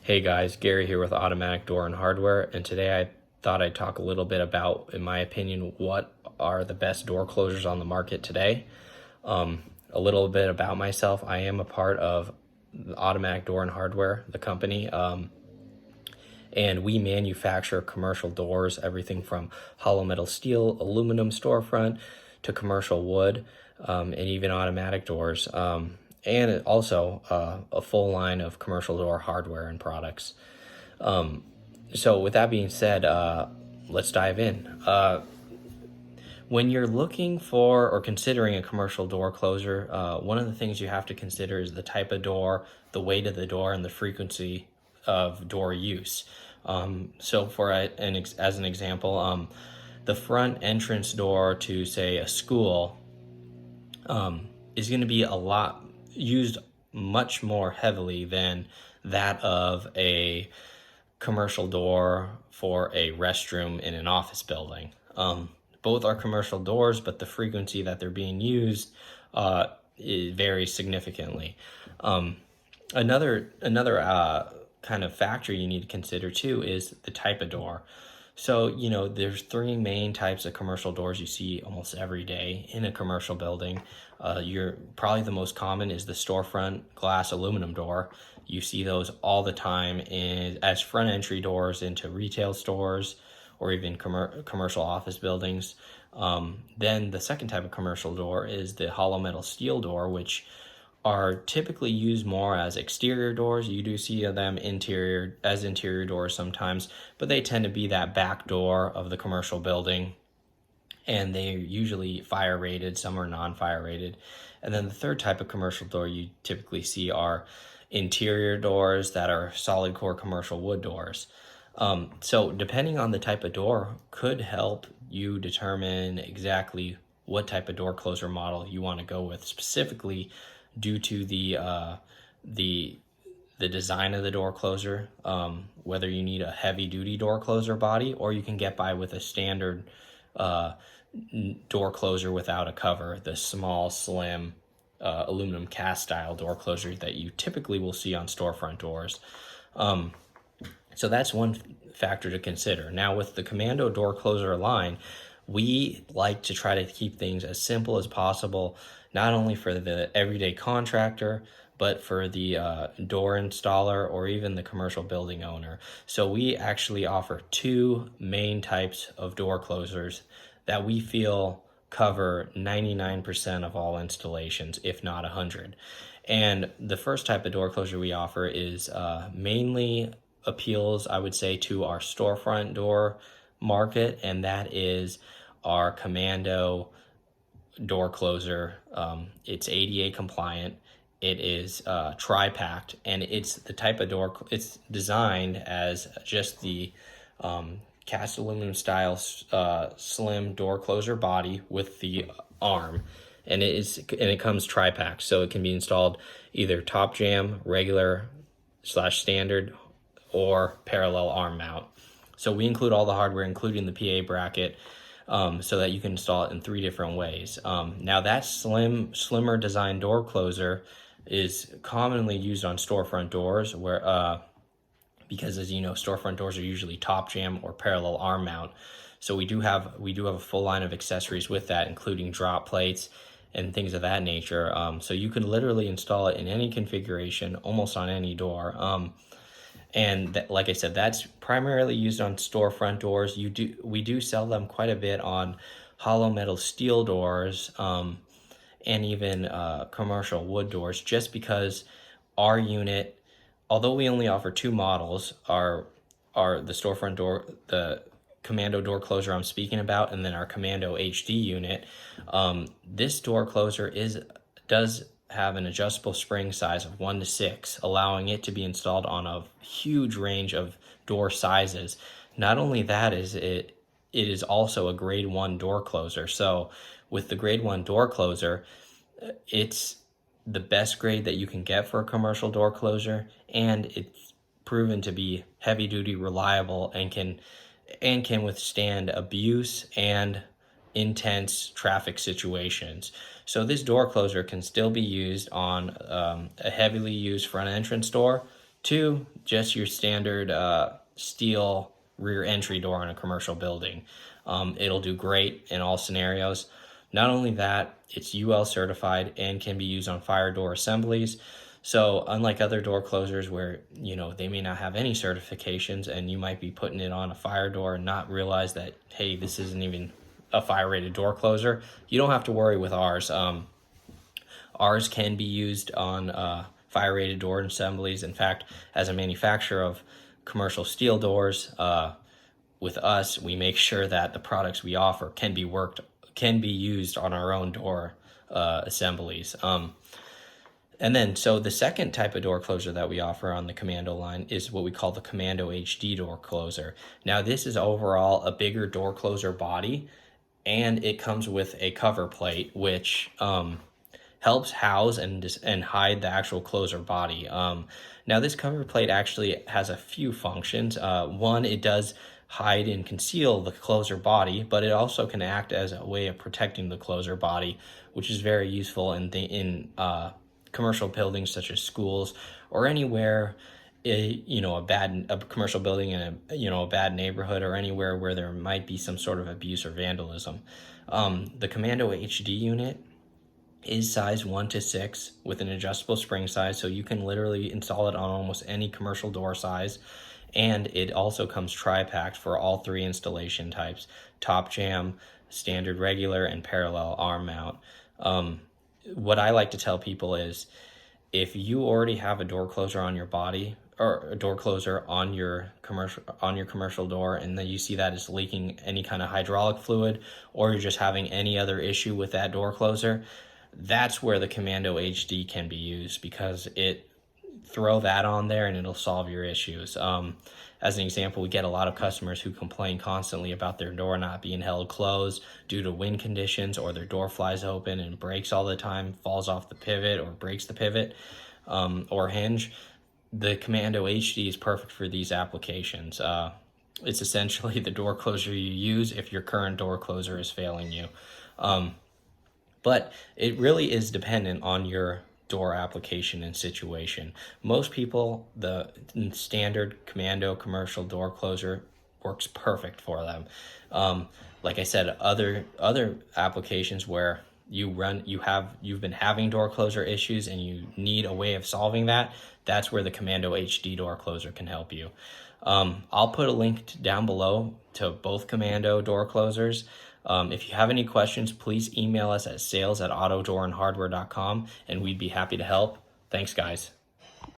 Hey guys, Gary here with Automatic Door and Hardware, and today I thought I'd talk a little bit about, in my opinion, what are the best door closers on the market today. A little bit about myself. I am a part of Automatic Door and Hardware, the company, and we manufacture commercial doors, everything from hollow metal steel, aluminum storefront, to commercial wood, and even automatic doors. And also a full line of commercial door hardware and products. So with that being said, let's dive in. When you're looking for or considering a commercial door closer, one of the things you have to consider is the type of door, the weight of the door, and the frequency of door use. So as an example, the front entrance door to, say, a school is going to be a lot used much more heavily than that of a commercial door for a restroom in an office building. Both are commercial doors, but the frequency that they're being used it varies significantly. Another kind of factor you need to consider too is the type of door. So, there's three main types of commercial doors you see almost every day in a commercial building. Probably the most common is the storefront glass aluminum door. You see those all the time as front entry doors into retail stores or even commercial office buildings. Then the second type of commercial door is the hollow metal steel door, which are typically used more as exterior doors. You do see them interior doors sometimes, but they tend to be that back door of the commercial building, and they're usually fire rated. Some are non-fire rated. And then the third type of commercial door you typically see are interior doors that are solid core commercial wood doors. So depending on the type of door could help you determine exactly what type of door closer model you want to go with, specifically due to the design of the door closer, whether you need a heavy duty door closer body or you can get by with a standard door closer without a cover, the small, slim aluminum cast style door closer that you typically will see on storefront doors. So that's one factor to consider. Now with the Commando door closer line, we like to try to keep things as simple as possible, not only for the everyday contractor, but for the door installer or even the commercial building owner. So we actually offer two main types of door closers that we feel cover 99% of all installations, if not 100. And the first type of door closure we offer is mainly appeals, I would say, to our storefront door market, and that is our Commando door closer. It's ADA compliant. It is tri-packed, and it's the type of door. It's designed as just the cast aluminum style slim door closer body with the arm, and it comes tri-packed, so it can be installed either top jam, regular / standard, or parallel arm mount. So we include all the hardware, including the PA bracket, so that you can install it in three different ways. Now that slimmer design door closer is commonly used on storefront doors, where because, as you know, storefront doors are usually top jam or parallel arm mount. So we do have a full line of accessories with that, including drop plates and things of that nature. So you can literally install it in any configuration, almost on any door. Like I said, that's primarily used on storefront doors. We do sell them quite a bit on hollow metal steel doors, and even commercial wood doors, just because our unit, although we only offer two models, are the storefront door, the Commando door closer I'm speaking about, and then our Commando HD unit. This door closer does have an adjustable spring size of 1 to 6, allowing it to be installed on a huge range of door sizes. Not only that, it is also a grade 1 door closer. So with the grade 1 door closer, it's the best grade that you can get for a commercial door closer, and it's proven to be heavy duty, reliable, and can withstand abuse and intense traffic situations. So this door closer can still be used on a heavily used front entrance door 2, just your standard steel rear entry door on a commercial building. It'll do great in all scenarios. Not only that, it's UL certified and can be used on fire door assemblies. So unlike other door closers where, they may not have any certifications and you might be putting it on a fire door and not realize that, hey, this isn't even a fire rated door closer, you don't have to worry with ours. Ours can be used on fire rated door assemblies. In fact, as a manufacturer of commercial steel doors, with us, we make sure that the products we offer can be used on our own door assemblies. And then, so the second type of door closer that we offer on the Commando line is what we call the Commando HD door closer. Now, this is overall a bigger door closer body, and it comes with a cover plate, which helps house and hide the actual closer body. Now, this cover plate actually has a few functions. One, it does hide and conceal the closer body, but it also can act as a way of protecting the closer body, which is very useful in commercial buildings such as schools or anywhere, a commercial building in a bad neighborhood or anywhere where there might be some sort of abuse or vandalism. The Commando HD unit is size 1-6 with an adjustable spring size, so you can literally install it on almost any commercial door size. And it also comes tri-packed for all 3 installation types: top jam, standard regular, and parallel arm mount. What I like to tell people is, if you already have a door closer on your body, or a door closer on your commercial door, and then you see that it's leaking any kind of hydraulic fluid, or you're just having any other issue with that door closer, that's where the Commando HD can be used, because throw that on there and it'll solve your issues. As an example, we get a lot of customers who complain constantly about their door not being held closed due to wind conditions, or their door flies open and breaks all the time, falls off the pivot or breaks the pivot or hinge. The Commando HD is perfect for these applications. It's essentially the door closer you use if your current door closer is failing you. But it really is dependent on your door application and situation. Most people, the standard Commando commercial door closer works perfect for them. Like I said, other applications where you've been having door closer issues and you need a way of solving that, that's where the Commando HD door closer can help you. I'll put a link down below to both Commando door closers. If you have any questions, please email us at sales@autodoorandhardware.com, and we'd be happy to help. Thanks, guys.